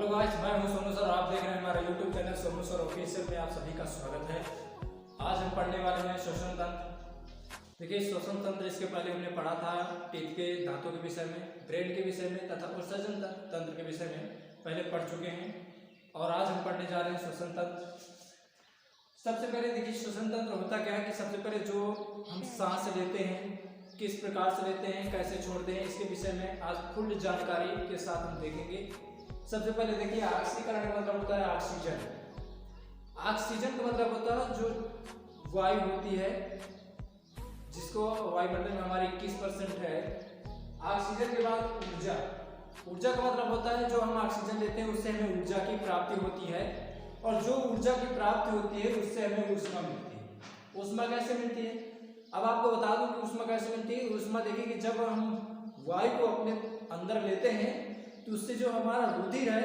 Hello guys, मैं हूं Sonu sir. आप देख रहे हैं हमारा YouTube channel Sonu sir official में। आप सभी का स्वागत है। आज हम पढ़ने वाले हैं श्वसन तंत्र। देखिए, श्वसन तंत्र इसके पहले हमने पढ़ा था टीथ के दांतों के विषय में, ब्रेन के विषय में तथा उत्सर्जन तंत्र के विषय में पहले पढ़ चुके हैं। और आज हम पढ़ने जा रहे हैं श्वसन तंत्र। सबसे पहले देखिए, श्वसन तंत्र होता क्या है कि सबसे पहले जो हम सांस लेते हैं, किस प्रकार से लेते हैं, कैसे छोड़ते हैं, इसके विषय में आज फुल जानकारी के साथ हम देखेंगे। सबसे पहले देखिए, ऑक्सीकरण का मतलब होता है ऑक्सीजन। ऑक्सीजन का मतलब होता है जो वायु होती है, जिसको वायुमंडल में हमारे 21% है। ऑक्सीजन के बाद ऊर्जा। ऊर्जा का मतलब होता है जो हम ऑक्सीजन लेते हैं उससे हमें ऊर्जा की प्राप्ति होती है, और जो ऊर्जा की प्राप्ति होती है उससे हमें ऊष्मा मिलती है। ऊष्मा कैसे मिलती है? अब आपको बता दूं कि ऊष्मा कैसे मिलती है। ऊष्मा देखिए कि जब हम वायु को अपने अंदर लेते हैं तो उससे जो हमारा रुधिर है,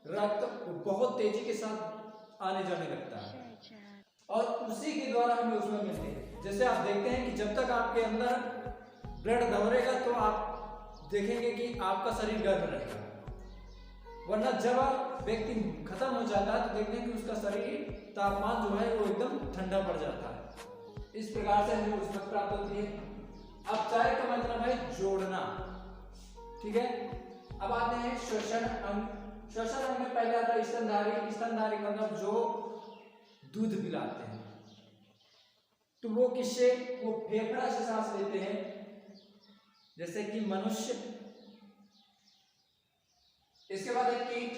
रक्त, बहुत तेजी के साथ आने जाने लगता है, और उसी के द्वारा हमें ऊष्मा मिलती है। जैसे आप देखते हैं कि जब तक आपके अंदर ब्लड दौड़ेगा तो आप देखेंगे कि आपका शरीर गर्म रहेगा, वरना जब व्यक्ति खत्म हो जाता है तो देखते हैं कि उसका शरीर तापमान जो है वो एकदम ठंडा पड़ जाता है। इस प्रकार से हमें ऊष्मा प्राप्त होती है। अब चाय का मतलब है जोड़ना, ठीक है। अब आते हैं श्वसन अंग। श्वसन अंग में पहले आता है स्तनधारी। स्तनधारी मतलब जो दूध पिलाते हैं, तो वो किससे? वो फेफड़ा से सांस लेते हैं, जैसे कि मनुष्य। इसके बाद एक कीट,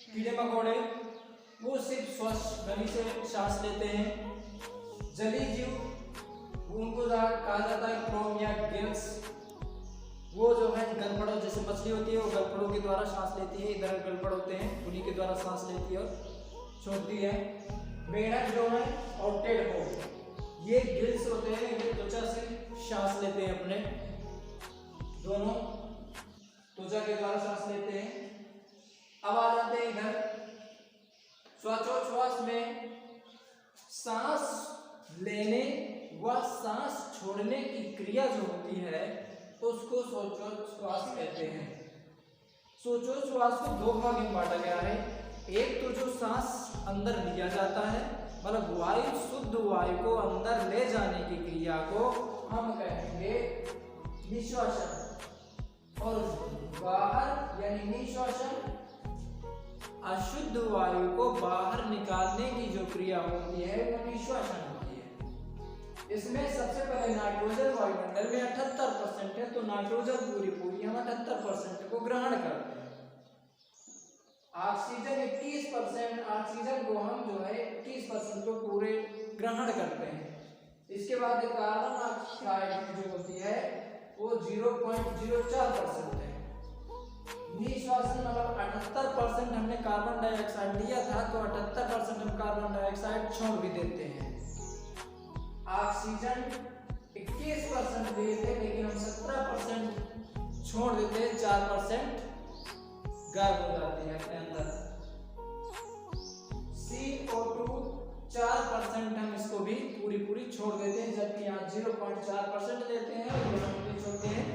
कीड़े मकोड़े, वो सिर्फ स्वच्छ नली से सांस लेते हैं। जलीय जीव, उनको कहा जाता है क्रोम या गिल्स। वो जो है गलफड़ों, जैसे मछली होती है वो गलफड़ों के द्वारा सांस लेती है। इधर गलफड़ होते हैं, उन्हीं के द्वारा सांस लेती है और छोड़ती है। मेढक जो है और टेडपोड, ये गिल्स होते हैं, ये त्वचा से सांस लेते हैं, अपने दोनों त्वचा के द्वारा सांस लेते हैं। अब आ जाते हैं इधर श्वासोच्छ्वास में सांस लेने व सांस छोड़ने की क्रिया जो होती है उसको श्वासोच्छ्वास कहते हैं। श्वासोच्छ्वास को दो भाग में बांटा गया है। एक तो जो सांस अंदर लिया जाता है, मतलब वायु, शुद्ध वायु को अंदर ले जाने की क्रिया को हम कहेंगे निश्वासन, और बाहर यानी निश्वासन, अशुद्ध वायु को बाहर निकालने की जो क्रिया होती है वो निश्वासन होती है। इसमें सबसे पहले नाइट्रोजन वायुमंडल में 78% है, तो नाइट्रोजन पूरी हम 78% को ग्रहण करते हैं। ऑक्सीजन 21%, ऑक्सीजन को हम जो है 21% को पूरे ग्रहण करते हैं। इसके बाद कार्बन डाइऑक्साइड जो होती है वो 0.04% है। निश्वासन मतलब 78% हमने कार्बन डाइऑक्साइड लिया था, तो 78% हम कार्बन डाइऑक्साइड छोड़ भी देते हैं। ऑक्सीजन 21% देते हैं, लेकिन हम 17% छोड़ देते हैं, 4% गायब हो जाते हैं अपने अंदर। CO2 4% हम इसको भी पूरी छोड़ देते हैं, जबकि यहाँ 0.4% लेते हैं और हम छोड़ते हैं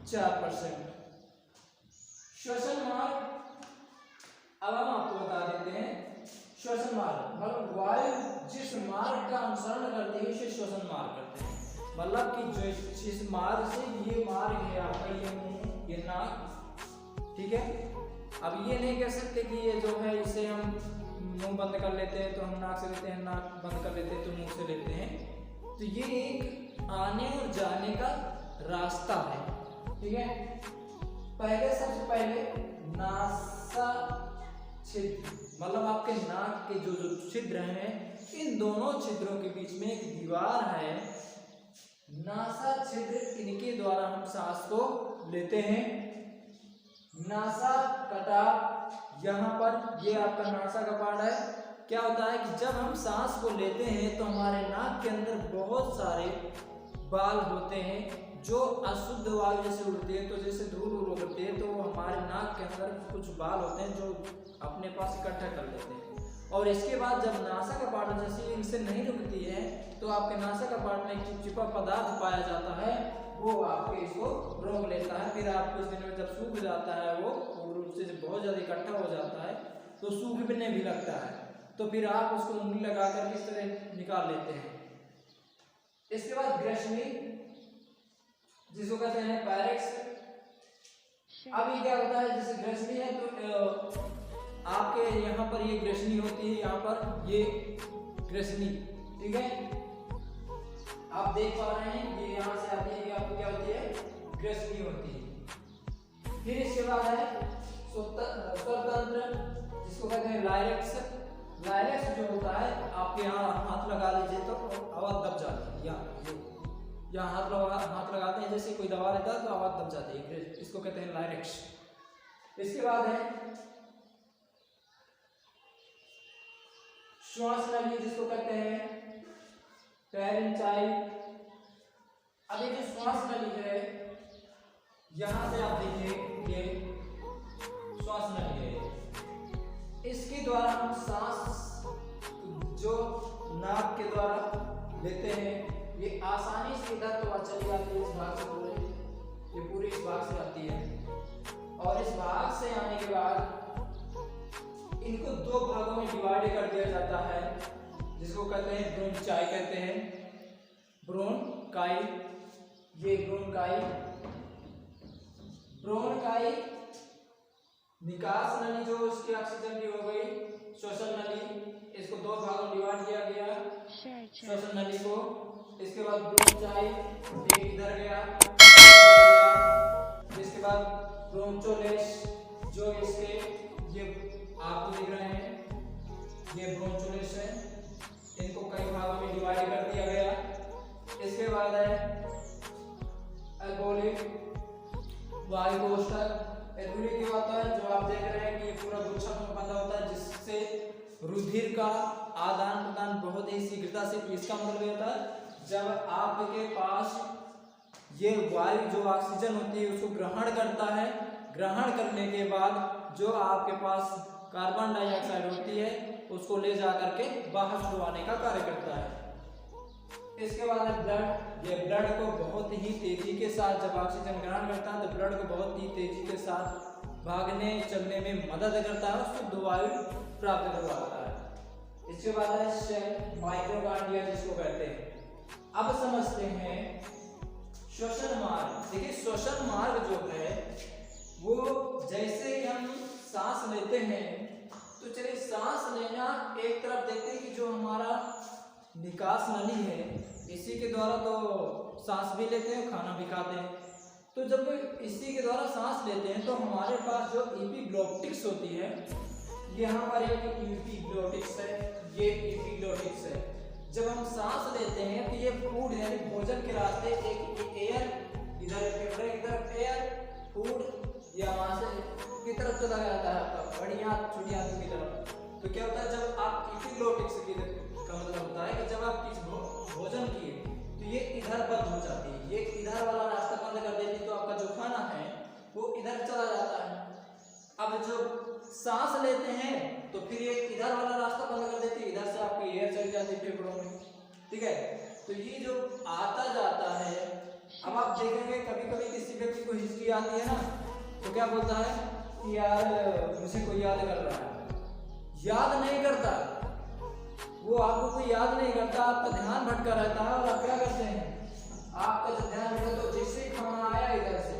4%। श्वसन मार्ग, अब हम आपको बता देते हैं श्वसन मार्ग मतलब वायु जिस मार्ग का अनुसरण करती है उसे श्वसन मार्ग कहते हैं। मतलब कि जिस मार्ग से, ये मार्ग है आपका, ये मुंह, ये नाक, ठीक है। अब ये नहीं कह सकते कि ये जो है इसे हम मुंह बंद कर लेते हैं तो हम नाक से लेते हैं, नाक बंद कर लेते हैं तो मुंह से लेते हैं। तो ये एक आने और जाने का रास्ता है, ठीक है। सबसे पहले नासा छिद्र, मतलब आपके नाक के जो छिद्र हैं, इन दोनों छिद्रों के बीच में एक दीवार है, नासा छिद्र, इनके द्वारा हम सांस को लेते हैं। नासा कटाव, यहाँ पर ये आपका नासा कपाट है। क्या होता है कि जब हम सांस को लेते हैं तो हमारे नाक के अंदर बहुत सारे बाल होते हैं जो अशुद्ध वायु जैसे उड़ती है, तो जैसे धूल उड़ती है, तो हमारे नाक के अंदर कुछ बाल होते हैं जो अपने पास इकट्ठा कर लेते हैं। और इसके बाद जब नासा कपाट जैसे इनसे नहीं रुकती है तो आपके नासा कपाट में चिपचिपा पदार्थ पाया जाता है, वो आपके इसको रोक लेता है। फिर आप कुछ दिनों में जब सूख जाता है वो रूप से जब बहुत ज़्यादा इकट्ठा हो जाता है तो सूखने भी लगता है, तो फिर आप उसको उंगली लगा कर किस तरह निकाल लेते हैं। इसके बाद ग्रेशमी, जिसको कहते हैं पैरेक्स। अब ये क्या होता है, जैसे ग्रेशमी है तो आपके यहाँ पर ये ग्रेशनी होती है, यहाँ पर ये ग्रेशनी, ठीक है, आप देख पा रहे हैं ये यहाँ से आती है, आपको क्या होती है, ग्रेशनी होती है। फिर इसके बाद है स्वतंत्र, जिसको कहते हैं लाइरेक्स। लाइरेक्स जो होता है, आपके यहाँ हाथ लगा लीजिए तो आवाज दब जाती है, यहाँ हाथ लगाते हैं, जैसे कोई दबा लेता है तो आवाज दब जाती है, इसको कहते हैं लाइरेक्स। इसके बाद है श्वास नली, जिसको कहते हैं पैरेंचाइल। अब ये जो श्वास नली है, यहां से आप देखिए ये श्वास नली है, इसके द्वारा हम सांस जो नाक के द्वारा लेते हैं, ये आसानी से इधर तो चली जाती है, इस भाग से पूरे, ये पूरी इस भाग से आती है, और इस भाग से आने के बाद इनको दो भागों में डिवाइड कर दिया जाता है, जिसको कहते हैं ब्रोंचाई, कहते हैं ब्रोंकाई। ये ब्रोंकाई निकास नली जो उसकी ऑक्सीजन की हो गई, श्वसन नली, इसको दो भागों में डिवाइड किया गया श्वसन नली को। इसके बाद ब्रोंचाई, एक इधर गया, इसके बाद ब्रोंचोलेस, जो इसके ये आपको दिख रहे हैं, ये ब्रोंचोलेस है, इनको कई भागों में डिवाइड कर दिया गया। इसके बाद है एल्वेओली, वायुकोष्ठक। एल्वेओली क्या होता है, जो आप देख रहे हैं कि ये पूरा गुच्छा में बंधा होता है, जिससे रुधिर का आदान प्रदान बहुत ही शीघ्रता से, इसका मतलब ये होता है जब आपके पास ये वायु जो ऑक्सीजन होती है उसको ग्रहण करता है, ग्रहण करने के बाद जो आपके पास कार्बन डाइऑक्साइड होती है उसको ले जा करके बाहर छुड़वाने का कार्य करता है। इसके बाद है ब्लड। ये ब्लड को बहुत ही तेजी के साथ, जब ऑक्सीजन ग्रहण करता है तो ब्लड को बहुत ही तेजी के साथ भागने चलने में मदद करता है, उसको दो वायु प्राप्त करवाता है। इसके बाद है सेल माइक्रोकार्डिया, जिसको कहते हैं। अब समझते हैं श्वसन मार्ग। देखिए श्वसन मार्ग जो है वो जैसे ही हम सांस लेते हैं, तो चलिए सांस लेना एक तरफ देखते हैं कि जो हमारा निकास नली है, इसी के द्वारा तो सांस भी लेते हैं, खाना भी खाते हैं। तो जब इसी के द्वारा सांस लेते हैं तो हमारे पास जो एपिग्लोटिक्स होती है, यहाँ पर एक एपिग्लोटिक्स है, ये एपिग्लोटिक्स है। जब हम सांस लेते हैं तो ये फूड यानी भोजन के रास्ते एक एयर इधर इधर एयर फूड या वहां से की तरफ चला जाता है, आपका बढ़िया छोटी आंतों की तरफ। तो क्या होता है, जब आप एपिग्लोटिक्स का मतलब होता है कि जब आप किसी भोजन किए तो ये इधर बंद हो जाती है, ये इधर वाला रास्ता बंद कर देती है, तो आपका जो खाना है वो इधर चला जाता है। अब जब सांस लेते हैं तो फिर ये इधर वाला रास्ता बंद कर देती है, इधर से आपकी एयर चली जाती है फेफड़ों में, ठीक है। तो ये जो आता जाता है, अब आप देखेंगे कभी कभी किसी व्यक्ति को हिचकी आती है ना, तो क्या बोलता है कि यार मुझे कोई याद कर रहा है। याद नहीं करता वो, आपको कोई याद नहीं करता, आपका ध्यान भटका रहता है। और आप क्या करते हैं, आपका जब ध्यान भटका तो जैसे खाना आया इधर से,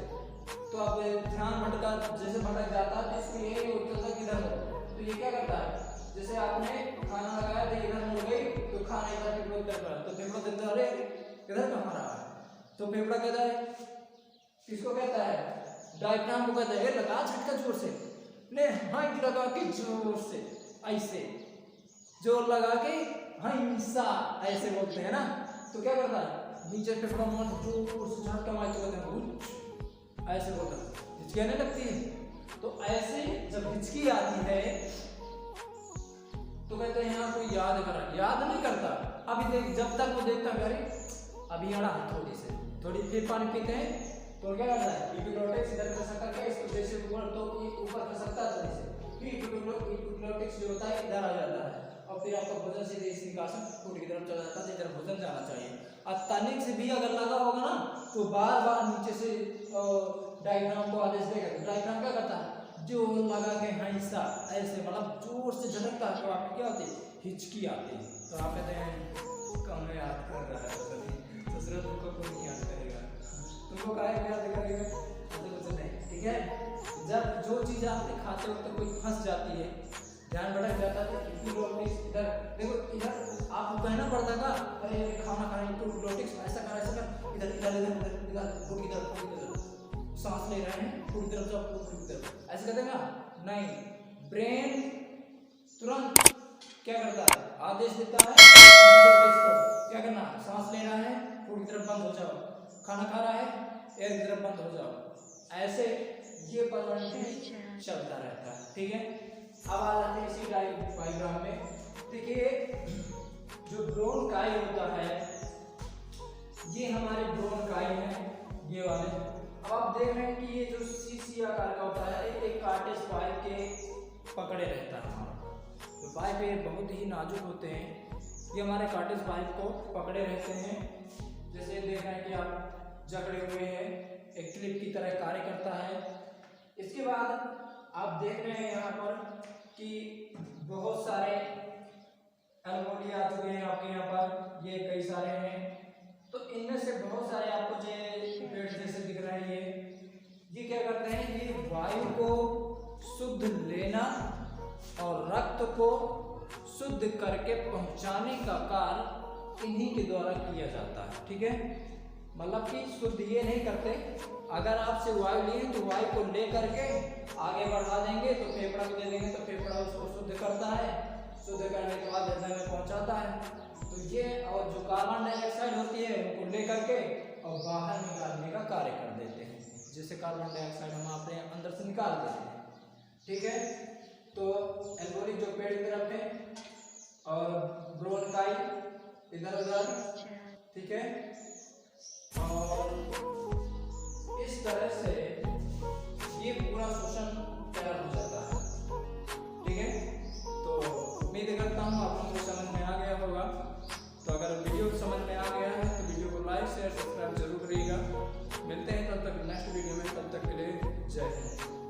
तो अब ध्यान भटका जैसे भटक जाता है, तो इसको यही होता था किधर हो। तो ये क्या करता है, जैसे आपने खाना लगाया तो इधर मुड़ गई, तो खाना इधर फेफड़ा उधर पड़ा, तो फेफड़ा देखता अरे इधर कहाँ रहा है, तो फेफड़ा कहता है, किसको कहता है, डायफ्राम को कहता है लगा झटका जोर से, ने हाथ लगा के जोर से, ऐसे जोर लगा के हिंसा ऐसे बोलते हैं ना। तो क्या करता है, नीचे फेफड़ा मार जोर से झटका मारते कहते हैं ऐसे बोलता है, हिचकी आने लगती है। तो ऐसे जब हिचकी आती है तो कहते हैं यहाँ कोई याद करा, याद नहीं करता। अभी देख, जब तक वो देखता है अरे अभी आड़ा थोड़ी से थोड़ी, फिर पानी पीते हैं तो क्या करता है, एपिग्लोटिक्स इधर खसक करके इसको जैसे ऊपर तो ऊपर खसकता है जैसे, फिर एपिग्लोटिक्स जो होता है इधर आ जाता है, और फिर आपका भोजन सीधे इस निकासन फूड की तरफ चला जाता है, इधर भोजन जाना चाहिए। और तनिक से भी अगर लगा होगा ना तो बार बार नीचे से डायफ्राम को आदेश देगा। डायफ्राम क्या करता है, जोर लगा के हंसा ऐसे मतलब जोर से झटकता है तो आपको क्या होती है, हिचकी आती है। तो आप कहते हैं कौन याद कर रहा है, दूसरा तुमको कोई नहीं याद करेगा, तुमको काहे याद करेगा, कुछ नहीं। ठीक है, जब जो चीज़ आपने खाते वक्त कोई फंस जाती है, ध्यान भटक जाता है, इधर देखो, इधर आपको कहना पड़ता का अरे खाना खाने रोटिक्स ऐसा कर, इधर इधर इधर इधर इधर इधर सांस ले रहे हैं, पूरी तरफ जाओ, पूरी तरफ ऐसे कहते हैं ना, नहीं। ब्रेन तुरंत क्या करता है, आदेश देता है को क्या करना, सांस ले रहा है पूरी तरफ बंद हो जाओ, खाना खा रहा है एक तरफ बंद हो जाओ, ऐसे ये परमानेंटली चलता रहता है। ठीक है, अब आ जाते हैं इसी डायग्राम में। देखिए जो ब्रोंकाई होता है, ये हमारे ब्रोंकाई है ये वाले। अब आप देख रहे हैं कि ये जो सी आकार का होता है, एक कार्टेज पाइप के पकड़े रहता है हमारा। तो पाइप ये बहुत ही नाजुक होते हैं, ये हमारे कार्टेज पाइप को पकड़े रहते हैं। जैसे देख रहे हैं कि आप जकड़े हुए हैं, एक क्लिप की तरह कार्य करता है। इसके बाद आप देख रहे हैं यहाँ पर कि बहुत सारे एल्बोली आ चुके हैं आपके यहाँ पर, ये कई सारे हैं। तो इनमें से बहुत सारे आपको जो पेड़ जैसे दिख रहे हैं, ये क्या करते हैं, ये वायु को शुद्ध लेना और रक्त को शुद्ध करके पहुंचाने का कार्य इन्हीं के द्वारा किया जाता है। ठीक है, मतलब कि शुद्ध ये नहीं करते, अगर आपसे वायु लिए तो वायु को ले करके आगे बढ़ा देंगे, तो फेफड़ा को दे देंगे तो फेफड़ा उसको शुद्ध करता है, शुद्ध करने के बाद हृदय में पहुंचाता है। तो ये और जो कार्बन डाइऑक्साइड होती है उनको ले करके और बाहर निकालने का कार्य कर देते हैं, जैसे कार्बन डाइऑक्साइड हम अपने अंदर से निकाल देते हैं। ठीक है, तो एल्वोली जो पेड़ की तरफ है और ब्रोंकाई इधर उधर। ठीक है, और इस तरह से ये पूरा शोषण तैयार हो जाता है। ठीक है, तो उम्मीद करता हूँ आप लोगों को समझ में आ गया होगा। तो अगर वीडियो समझ में आ गया है तो वीडियो को लाइक शेयर सब्सक्राइब जरूर करिएगा। मिलते हैं तब तक नेक्स्ट वीडियो में, तब तक के लिए जय हिंद।